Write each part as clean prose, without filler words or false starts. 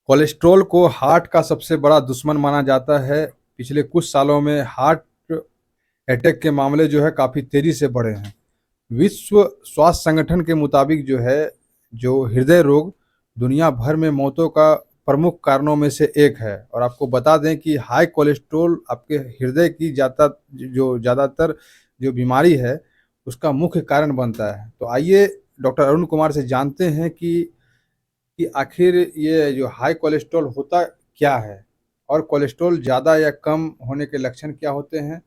Cholesterol को heart का सबसे बड़ा दुश्मन माना जाता है। पिछले कुछ सालों में हार्ट अटैक के मामले जो है काफ़ी तेज़ी से बढ़े हैं। विश्व स्वास्थ्य संगठन के मुताबिक जो है, जो हृदय रोग दुनिया भर में मौतों का प्रमुख कारणों में से एक है। और आपको बता दें कि हाई कोलेस्ट्रॉल आपके हृदय की ज़्यादातर जो बीमारी है, उसका मुख्य कारण बनता है। तो आइए डॉक्टर अरुण कुमार से जानते हैं कि आखिर ये जो हाई कोलेस्ट्रॉल होता क्या है और कोलेस्ट्रॉल ज़्यादा या कम होने के लक्षण क्या होते हैं,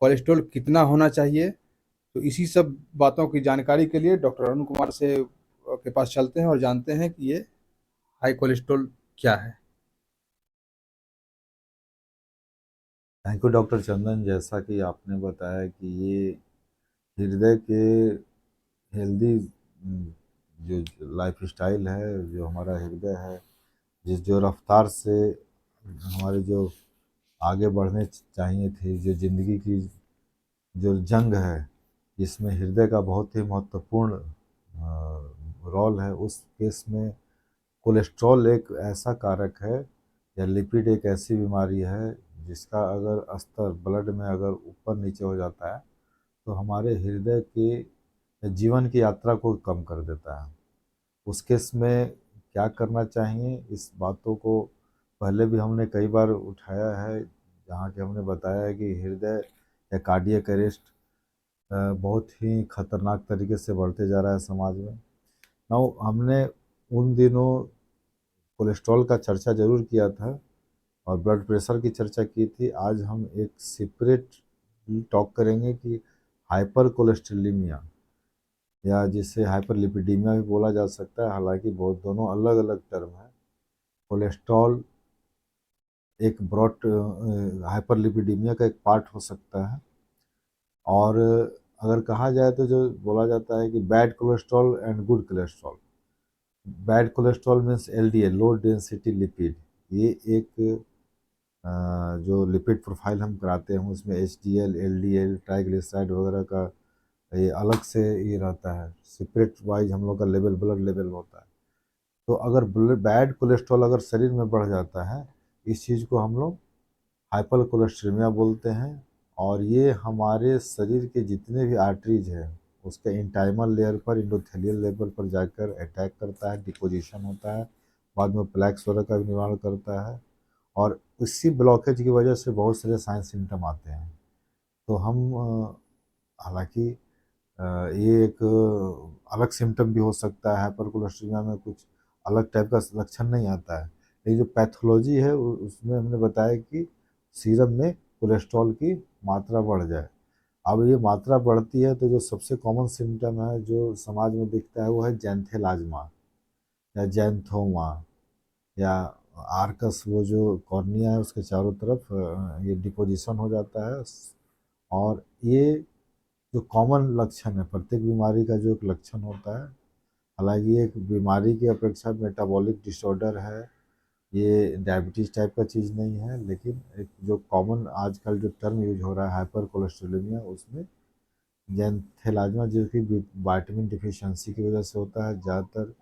कोलेस्ट्रॉल कितना होना चाहिए। तो इसी सब बातों की जानकारी के लिए डॉक्टर अरुण कुमार से के पास चलते हैं और जानते हैं कि ये हाई कोलेस्ट्रॉल क्या है। थैंक यू डॉक्टर चंदन। जैसा कि आपने बताया कि ये हृदय के हेल्दी जो लाइफ स्टाइल है, जो हमारा हृदय है, जिस जो रफ्तार से हमारे जो आगे बढ़ने चाहिए थे, जो ज़िंदगी की जो जंग है, जिसमें हृदय का बहुत ही महत्वपूर्ण रोल है, उस केस में कोलेस्ट्रॉल एक ऐसा कारक है या लिपिड एक ऐसी बीमारी है जिसका अगर स्तर ब्लड में अगर ऊपर नीचे हो जाता है तो हमारे हृदय के जीवन की यात्रा को कम कर देता है। उस केस में क्या करना चाहिए, इस बातों को पहले भी हमने कई बार उठाया है, जहाँ कि हमने बताया है कि हृदय या कार्डियक अरेस्ट बहुत ही खतरनाक तरीके से बढ़ते जा रहा है समाज में। नाउ हमने उन दिनों कोलेस्ट्रॉल का चर्चा ज़रूर किया था और ब्लड प्रेशर की चर्चा की थी। आज हम एक सेपरेट टॉक करेंगे कि हाइपर कोलेस्ट्रोलिमिया या जिसे हाइपरलिपिडीमिया भी बोला जा सकता है, हालांकि बहुत दोनों अलग अलग टर्म हैं। कोलेस्ट्रॉल एक ब्रॉड हाइपरलिपिडीमिया का एक पार्ट हो सकता है। और अगर कहा जाए तो जो बोला जाता है कि bad cholesterol and good cholesterol. Bad cholesterol means LDL, low density lipid. ये एक जो लिपिड प्रोफाइल हम कराते हैं उसमें एचडीएल, एलडीएल, ट्राइग्लिसराइड वगैरह का ये अलग से ये रहता है, सेपरेट वाइज हम लोग का लेवल, ब्लड लेवल होता है। तो अगर बैड कोलेस्ट्रॉल अगर शरीर में बढ़ जाता है, इस चीज़ को हम लोग हाइपर कोलेस्ट्रेमिया बोलते हैं। और ये हमारे शरीर के जितने भी आर्टरीज हैं उसके इंटाइमल लेयर पर, इंडोथेलियल लेवल पर जाकर अटैक करता है, डिपोजिशन होता है, बाद में प्लैक्स वगैरह का भी निर्माण करता है। और इसी ब्लॉकेज की वजह से बहुत सारे साइन सिम्टम आते हैं। तो हम हालांकि ये एक अलग सिम्टम भी हो सकता है, हाइपरकोलेस्ट्रेमिया में कुछ अलग टाइप का लक्षण नहीं आता है, लेकिन जो पैथोलॉजी है उसमें हमने बताया कि सीरम में कोलेस्ट्रॉल की मात्रा बढ़ जाए। अब ये मात्रा बढ़ती है तो जो सबसे कॉमन सिम्टम है जो समाज में दिखता है वो है जैंथेलाज्मा या जैंथोमा या आर्कस, वो जो कॉर्निया है उसके चारों तरफ ये डिपोजिशन हो जाता है। और ये जो कॉमन लक्षण है, प्रत्येक बीमारी का जो एक लक्षण होता है, हालांकि ये एक बीमारी की अपेक्षा मेटाबॉलिक डिसऑर्डर है, ये डायबिटीज़ टाइप का चीज़ नहीं है, लेकिन एक जो कॉमन आजकल जो टर्म यूज हो रहा है हाइपर कोलेस्ट्रोलेमिया, उसमें जैंथेलाज्मा जो कि विटामिन डिफिशियंसी की वजह से होता है। ज़्यादातर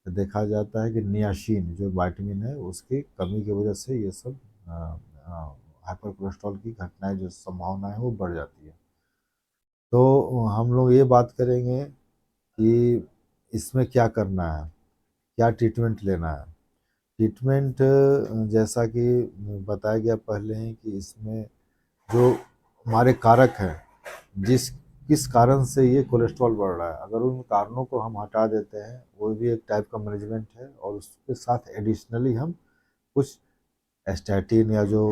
देखा जाता है कि नियासिन जो विटामिन है उसकी कमी की वजह से ये सब हाइपर कोलेस्ट्रॉल की घटनाएं, जो संभावना है वो बढ़ जाती है। तो हम लोग ये बात करेंगे कि इसमें क्या करना है, क्या ट्रीटमेंट लेना है। ट्रीटमेंट जैसा कि बताया गया पहले ही कि इसमें जो हमारे कारक हैं, जिस किस कारण से ये कोलेस्ट्रॉल बढ़ रहा है, अगर उन कारणों को हम हटा देते हैं, वो भी एक टाइप का मैनेजमेंट है। और उसके साथ एडिशनली हम कुछ स्टैटिन या जो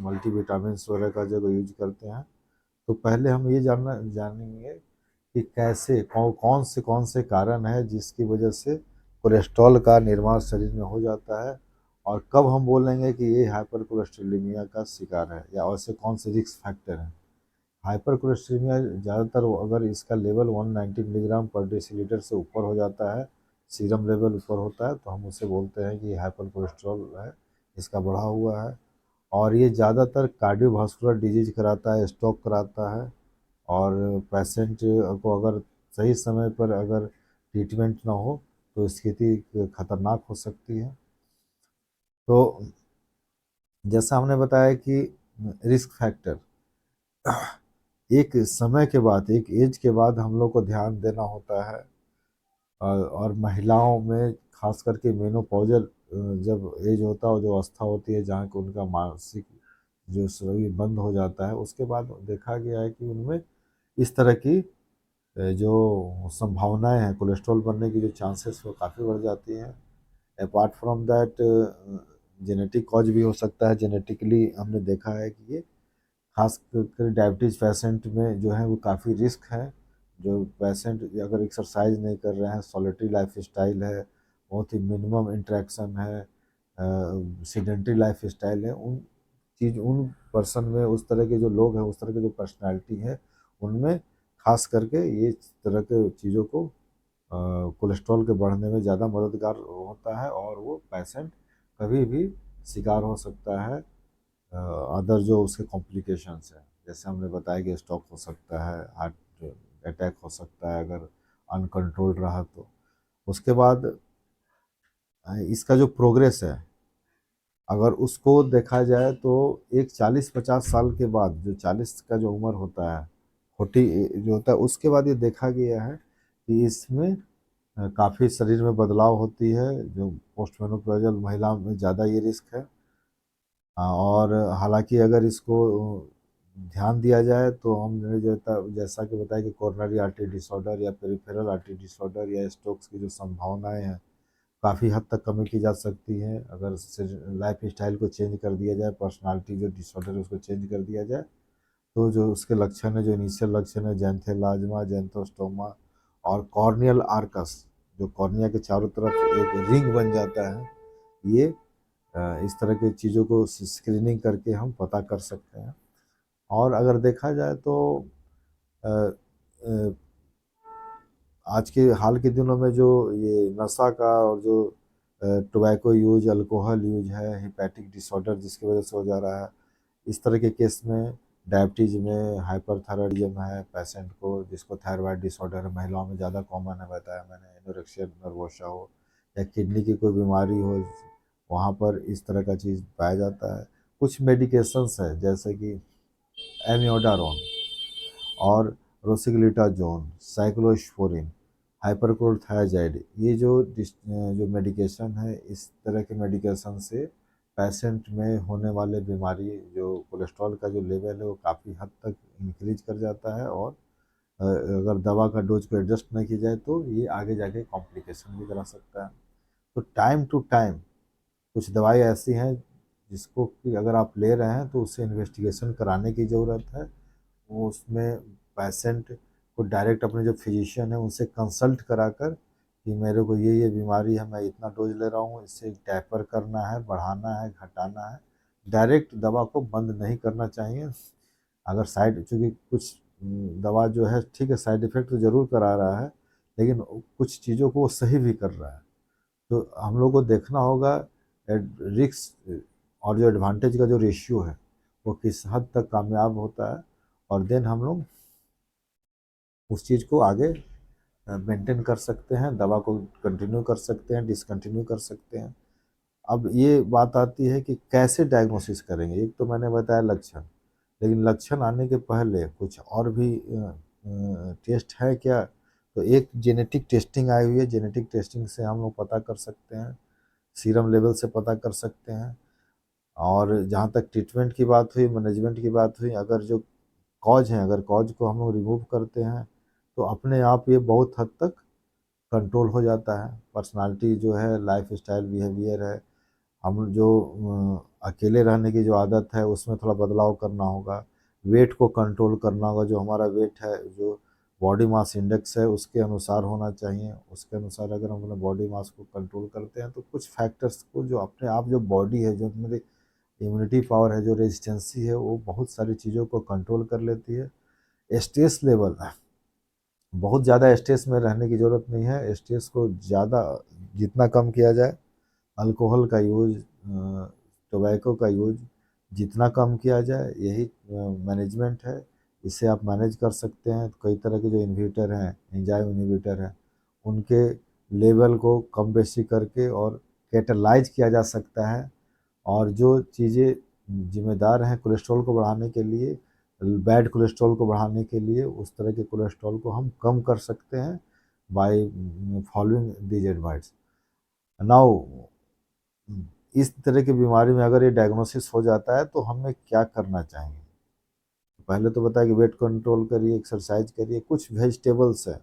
मल्टीविटामिन वगैरह का जो यूज करते हैं। तो पहले हम ये जानेंगे कि कैसे कौन से कारण है जिसकी वजह से कोलेस्ट्रॉल का निर्माण शरीर में हो जाता है, और कब हम बोलेंगे कि ये हाइपर कोलेस्ट्रोलेमिया का शिकार है, या ऐसे कौन से रिस्क फैक्टर हैं। हाइपर कोलेस्ट्रोलेमिया ज़्यादातर अगर इसका लेवल 190 मिलीग्राम पर डेसीलीटर से ऊपर हो जाता है, सीरम लेवल ऊपर होता है, तो हम उसे बोलते हैं कि हाइपर कोलेस्ट्रॉल है, इसका बढ़ा हुआ है। और ये ज़्यादातर कार्डियोवास्कुलर डिजीज कराता है, स्ट्रोक कराता है। और पेशेंट को अगर सही समय पर अगर ट्रीटमेंट ना हो तो स्थिति खतरनाक हो सकती है। तो जैसा हमने बताया कि रिस्क फैक्टर एक समय के बाद, एक एज के बाद हम लोग को ध्यान देना होता है। और महिलाओं में खास करके मेनोपॉजल जब एज होता है, जो अवस्था होती है जहाँ कि उनका मासिक जो शरीर बंद हो जाता है, उसके बाद देखा गया है कि उनमें इस तरह की जो संभावनाएं हैं, कोलेस्ट्रॉल बनने की जो चांसेस वो काफ़ी बढ़ जाती हैं। Apart from that genetic cause भी हो सकता है। जेनेटिकली हमने देखा है कि ये खास कर डायबिटीज़ पेशेंट में जो है वो काफ़ी रिस्क है। जो पेशेंट अगर एक्सरसाइज नहीं कर रहे हैं, सॉलिटरी लाइफ स्टाइल है, बहुत ही मिनिमम इंटरेक्शन है, सीडेंटरी लाइफ स्टाइल है, उन पर्सन में, उस तरह के जो लोग हैं, उस तरह के जो पर्सनालिटी है, उनमें खास करके ये इस तरह के चीज़ों को कोलेस्ट्रॉल के बढ़ने में ज़्यादा मददगार होता है। और वो पेशेंट कभी भी शिकार हो सकता है अदर जो उसके कॉम्प्लिकेशंस हैं। जैसे हमने बताया कि स्ट्रोक हो सकता है, हार्ट अटैक हो सकता है अगर अनकंट्रोल्ड रहा तो। उसके बाद इसका जो प्रोग्रेस है, अगर उसको देखा जाए तो एक 40-50 साल के बाद, जो 40 का जो उम्र होता है, 40 जो होता है, उसके बाद ये देखा गया है कि इसमें काफ़ी शरीर में बदलाव होती है। जो पोस्ट मेनोपॉजल महिला में ज़्यादा ये रिस्क है। और हालांकि अगर इसको ध्यान दिया जाए तो हमने जैसा कि बताया कि कोरोनरी आर्टरी डिसऑर्डर या पेरिफेरल आर्टरी डिसऑर्डर या स्ट्रोक्स की जो संभावनाएं हैं, काफ़ी हद तक कमी की जा सकती है अगर लाइफ स्टाइल को चेंज कर दिया जाए, पर्सनालिटी जो डिसऑर्डर है उसको चेंज कर दिया जाए। तो जो उसके लक्षण है, जो इनिशियल लक्षण है, जैंथेलाज्मा, जैंथोस्टोमा और कॉर्नियल आर्कस, जो कॉर्निया के चारों तरफ एक रिंग बन जाता है, ये इस तरह की चीज़ों को स्क्रीनिंग करके हम पता कर सकते हैं। और अगर देखा जाए तो अ, अ, आज के हाल के दिनों में जो ये नशा का और जो टोबैको यूज, अल्कोहल यूज है, हेपेटिक डिसऑर्डर जिसकी वजह से हो जा रहा है, इस तरह के केस में डायबिटीज़ में हाइपरथायराइडिज्म है पेशेंट को, जिसको थायराइड डिसऑर्डर है, महिलाओं में ज़्यादा कॉमन है, बताया मैंने, एनोरेक्सिया नर्वोसा हो या किडनी की कोई बीमारी हो, वहाँ पर इस तरह का चीज़ पाया जाता है। कुछ मेडिकेशंस है जैसे कि एमियोडारोन और रोसिग्लिटाजोन, साइक्लोस्पोरिन, हाइपरक्लोरथायजाइड, ये जो मेडिकेशन है, इस तरह के मेडिकेशन से पेशेंट में होने वाले बीमारी, जो कोलेस्ट्रॉल का जो लेवल है वो काफ़ी हद तक इंक्रीज कर जाता है। और अगर दवा का डोज को एडजस्ट नहीं की जाए तो ये आगे जाके कॉम्प्लिकेशन भी करा सकता है। तो टाइम टू टाइम कुछ दवाई ऐसी हैं जिसको कि अगर आप ले रहे हैं तो उससे इन्वेस्टिगेशन कराने की ज़रूरत है। वो उसमें पेशेंट को डायरेक्ट अपने जो फिजिशियन है उनसे कंसल्ट कराकर कि मेरे को ये बीमारी है, मैं इतना डोज ले रहा हूँ, इससे टैपर करना है, बढ़ाना है, घटाना है, डायरेक्ट दवा को बंद नहीं करना चाहिए। अगर साइड, चूँकि कुछ दवा जो है ठीक है, साइड इफ़ेक्ट तो ज़रूर करा रहा है, लेकिन कुछ चीज़ों को वो सही भी कर रहा है। तो हम लोग को देखना होगा रिस्क और जो एडवांटेज का जो रेशियो है वो किस हद तक कामयाब होता है, और देन हम लोग उस चीज़ को आगे मेंटेन कर सकते हैं, दवा को कंटिन्यू कर सकते हैं, डिसकंटिन्यू कर सकते हैं। अब ये बात आती है कि कैसे डायग्नोसिस करेंगे। एक तो मैंने बताया लक्षण, लेकिन लक्षण आने के पहले कुछ और भी टेस्ट है क्या? तो एक जेनेटिक टेस्टिंग आई हुई है, जेनेटिक टेस्टिंग से हम लोग पता कर सकते हैं, सीरम लेवल से पता कर सकते हैं। और जहाँ तक ट्रीटमेंट की बात हुई, मैनेजमेंट की बात हुई, अगर जो कॉज है, अगर कॉज को हम लोग रिमूव करते हैं तो अपने आप ये बहुत हद तक कंट्रोल हो जाता है। पर्सनालिटी जो है, लाइफ स्टाइल, बिहेवियर है, हम जो अकेले रहने की जो आदत है उसमें थोड़ा बदलाव करना होगा। वेट को कंट्रोल करना होगा, जो हमारा वेट है, जो बॉडी मास इंडेक्स है उसके अनुसार होना चाहिए। उसके अनुसार अगर हम अपने बॉडी मास को कंट्रोल करते हैं तो कुछ फैक्टर्स को, जो अपने आप जो बॉडी है, जो मेरी इम्यूनिटी पावर है, जो रेजिस्टेंसी है, वो बहुत सारी चीज़ों को कंट्रोल कर लेती है। स्ट्रेस लेवल, बहुत ज़्यादा स्ट्रेस में रहने की ज़रूरत नहीं है। स्ट्रेस को ज़्यादा जितना कम किया जाए, अल्कोहल का यूज़, टोबैको का यूज़ जितना कम किया जाए, यही मैनेजमेंट है। इससे आप मैनेज कर सकते हैं। कई तरह के जो इन्हिबिटर हैं, एंजाइम इन्हिबिटर हैं, उनके लेवल को कम बेशी करके और कैटलाइज किया जा सकता है। और जो चीज़ें जिम्मेदार हैं कोलेस्ट्रॉल को बढ़ाने के लिए, बैड कोलेस्ट्रॉल को बढ़ाने के लिए, उस तरह के कोलेस्ट्रॉल को हम कम कर सकते हैं by following these advice. Now इस तरह की बीमारी में अगर ये डायग्नोसिस हो जाता है तो हमें क्या करना चाहिए? पहले तो बताया कि वेट कंट्रोल करिए, एक्सरसाइज करिए, कुछ वेजिटेबल्स हैं,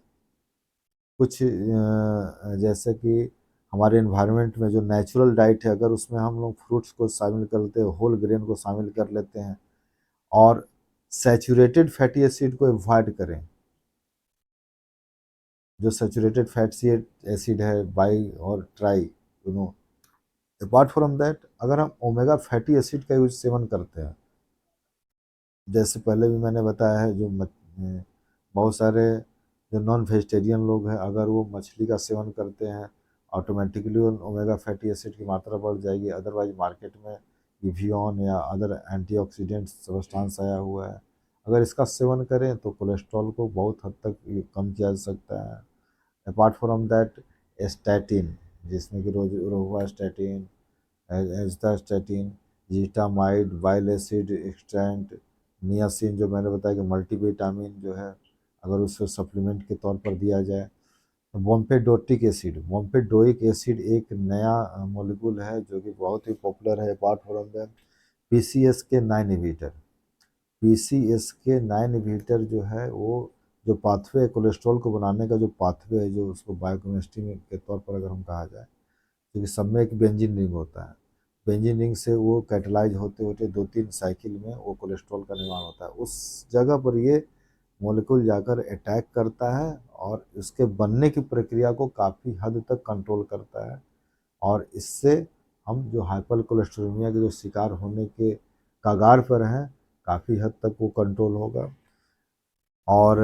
कुछ जैसे कि हमारे एनवायरनमेंट में जो नेचुरल डाइट है, अगर उसमें हम लोग फ्रूट्स को शामिल करते हैं, होल ग्रेन को शामिल कर लेते हैं और सैचुरेटेड फैटी एसिड को अवॉइड करें। जो सैचुरेटेड फैटी एसिड है, बाई और ट्राई, अपार्ट फ्रॉम दैट, अगर हम ओमेगा फैटी एसिड का यूज सेवन करते हैं, जैसे पहले भी मैंने बताया है, बहुत सारे जो नॉन वेजिटेरियन लोग हैं, अगर वो मछली का सेवन करते हैं, ऑटोमेटिकली ओमेगा फैटी एसिड की मात्रा बढ़ जाएगी। अदरवाइज मार्केट में इवियन या अदर एंटीऑक्सीडेंट सब्सटेंस आया हुआ है, अगर इसका सेवन करें तो कोलेस्ट्रॉल को बहुत हद तक ये कम किया जा सकता है। अपार्ट फ्रॉम दैट, स्टैटिन, जिसमें कि रोवास्टैटिन, एज़ोस्टैटिन, जीटामाइड, बाइल एसिड एक्सट्रैक्ट, नियासिन, जो मैंने बताया कि मल्टीविटामिन जो है, अगर उसको सप्लीमेंट के तौर पर दिया जाए, तो बॉम्पेडोइक एसिड एक नया मॉलिक्यूल है जो कि बहुत ही पॉपुलर है। Apart from that, PCSK9 inhibitor, PCSK9 inhibitor जो है, वो जो पाथवे कोलेस्ट्रॉल को बनाने का जो पाथवे है, जो उसको बायोकेमिस्ट्री में के तौर पर अगर हम कहा जाए, क्योंकि सब में एक बेंजीन रिंग होता है, बेंजीन रिंग से वो कैटलाइज होते होते 2-3 साइकिल में वो कोलेस्ट्रॉल का निर्माण होता है। उस जगह पर ये मॉलिक्यूल जाकर अटैक करता है और उसके बनने की प्रक्रिया को काफ़ी हद तक कंट्रोल करता है, और इससे हम जो हाइपर कोलेस्ट्रोलेमिया के जो शिकार होने के कगार पर हैं, काफ़ी हद तक वो कंट्रोल होगा। और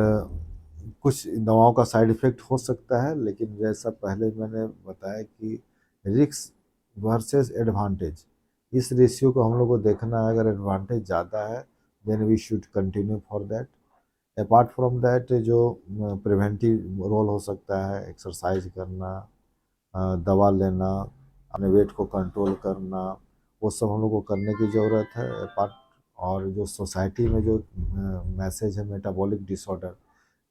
कुछ दवाओं का साइड इफ़ेक्ट हो सकता है, लेकिन जैसा पहले मैंने बताया कि रिस्क वर्सेस एडवांटेज, इस रेशियो को हम लोग को देखना है। अगर एडवांटेज ज़्यादा है then we should continue for that. Apart from that, जो प्रिवेंटिव रोल हो सकता है, एक्सरसाइज करना, दवा लेना, अपने वेट को कंट्रोल करना, वो सब हम लोग को करने की ज़रूरत है। अपार्ट, और जो सोसाइटी में जो मैसेज है मेटाबॉलिक डिसऑर्डर,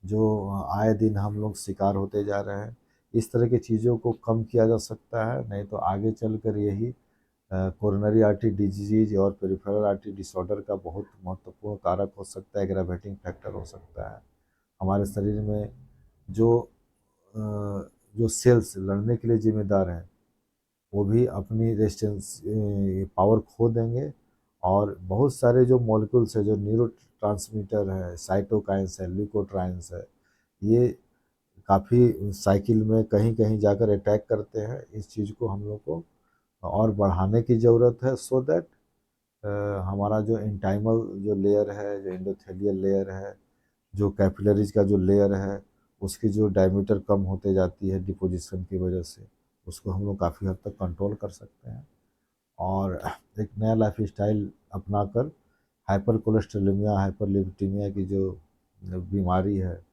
जो आए दिन हम लोग शिकार होते जा रहे हैं, इस तरह की चीज़ों को कम किया जा सकता है। नहीं तो आगे चलकर यही कोरोनरी आर्टरी डिजीज और पेरिफेरल आर्टरी डिसऑर्डर का बहुत महत्वपूर्ण कारक हो सकता है, एग्रावेटिंग फैक्टर हो सकता है। हमारे शरीर में जो अ, जो सेल्स लड़ने के लिए जिम्मेदार हैं, वो भी अपनी रेजिस्टेंस पावर खो देंगे, और बहुत सारे जो मॉलिक्यूल्स है, जो न्यूरो ट्रांसमीटर है, साइटोकाइंस है, ल्यूकोट्राइंस है, ये काफ़ी साइकिल में कहीं कहीं जाकर अटैक करते हैं। इस चीज़ को हम लोग को और बढ़ाने की ज़रूरत है, सो दैट हमारा जो इंटाइमल जो लेयर है, जो एंडोथेलियल लेयर है, जो कैपिलरीज का जो लेयर है, उसकी जो डायमीटर कम होते जाती है डिपोजिशन की वजह से, उसको हम लोग काफ़ी हद तक कंट्रोल कर सकते हैं। और एक नया लाइफ स्टाइल अपनाकर हाइपर कोलेस्ट्रोलेमिया, हाइपरलिपिडेमिया की जो बीमारी है,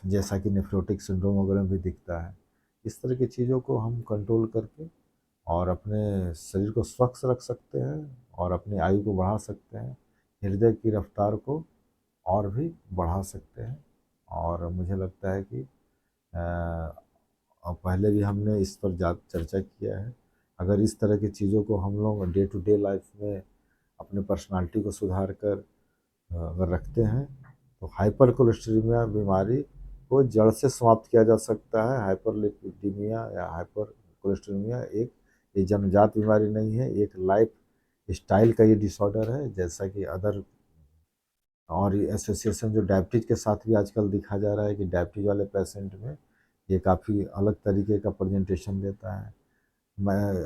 जैसा कि नेफ्रोटिक सिंड्रोम वगैरह में भी दिखता है, इस तरह की चीज़ों को हम कंट्रोल करके और अपने शरीर को स्वच्छ रख सकते हैं और अपनी आयु को बढ़ा सकते हैं, हृदय की रफ्तार को और भी बढ़ा सकते हैं। और मुझे लगता है कि पहले भी हमने इस पर चर्चा किया है, अगर इस तरह की चीज़ों को हम लोग डे टू डे लाइफ में अपने पर्सनालिटी को सुधार कर अगर रखते हैं, तो हाइपर कोलेस्ट्रीमिया बीमारी को जड़ से समाप्त किया जा सकता है। हाइपरलिपिडीमिया या हाइपर कोलेस्ट्रीमिया एक ये जन्मजात बीमारी नहीं है, एक लाइफ स्टाइल का ये डिसऑर्डर है, जैसा कि अदर और ये एसोसिएशन जो डायबिटीज के साथ भी आजकल दिखा जा रहा है कि डायबिटीज वाले पेशेंट में ये काफ़ी अलग तरीके का प्रेजेंटेशन देता है।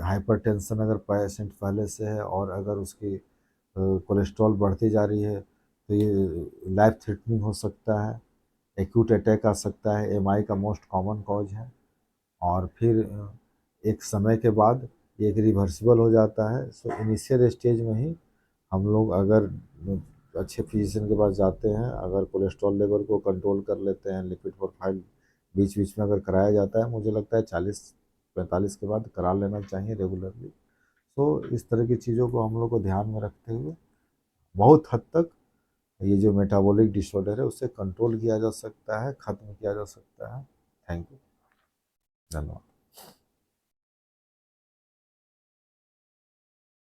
हाइपरटेंशन अगर पेशेंट पहले से है और अगर उसकी कोलेस्ट्रॉल बढ़ती जा रही है, तो ये लाइफ थ्रेटनिंग हो सकता है, एक्यूट अटैक आ सकता है, एमआई का मोस्ट कॉमन कॉज है। और फिर एक समय के बाद ये एक रिवर्सिबल हो जाता है। सो इनिशियल स्टेज में ही हम लोग अगर अच्छे फिजिशियन के पास जाते हैं, अगर कोलेस्ट्रॉल लेवल को कंट्रोल कर लेते हैं, लिपिड प्रोफाइल बीच बीच में अगर कराया जाता है, मुझे लगता है 40-45 के बाद करा लेना चाहिए रेगुलरली, तो इस तरह की चीज़ों को हम लोग को ध्यान में रखते हुए बहुत हद तक ये जो मेटाबॉलिक डिसऑर्डर है उससे कंट्रोल किया जा सकता है, ख़त्म किया जा सकता है। थैंक यू, धन्यवाद।